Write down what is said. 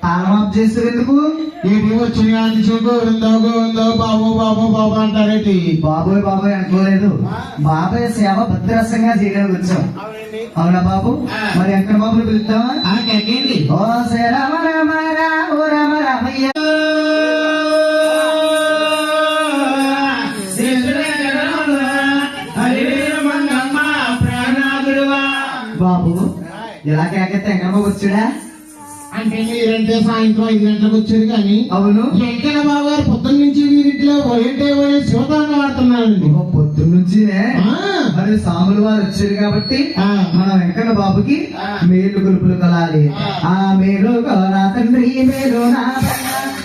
తాళమాపు చేస్తే ఎందుకు? ఏంటి వచ్చిన కానీ గోవిందో గోవిందో బాబు బాబు బాబు అంటారేంటి? బాబోయ్ బాబోయ్ అనుకోలేదు. బాబాయ్ సేవ భద్రసంగా చేయడానికి వచ్చాం. అవునా బాబు? మరి ఎక్కడ బాబుని పిలుద్దామా? ఓ శ్రీరామ రామ రామ రామ రామయ్య బాబు. ఇలా కేకైతే ఎక్కడ బాబు వచ్చాడా? అంటే మీరంటే సాయంత్రం 5 గంటలకు వచ్చేది కానీ. అవును. వెంకన్న బాబు గారు పొద్దున్న నుంచి వీరింట్లో ఏంటే శివతాండ వాడుతున్నారండి. పొద్దున్న నుంచినే. మరి సాములు వారు వచ్చారు కాబట్టి మన వెంకన్న బాబుకి మేలు గురుపులు కలాలి. ఆ మేలు నా తండ్రి మేలు నా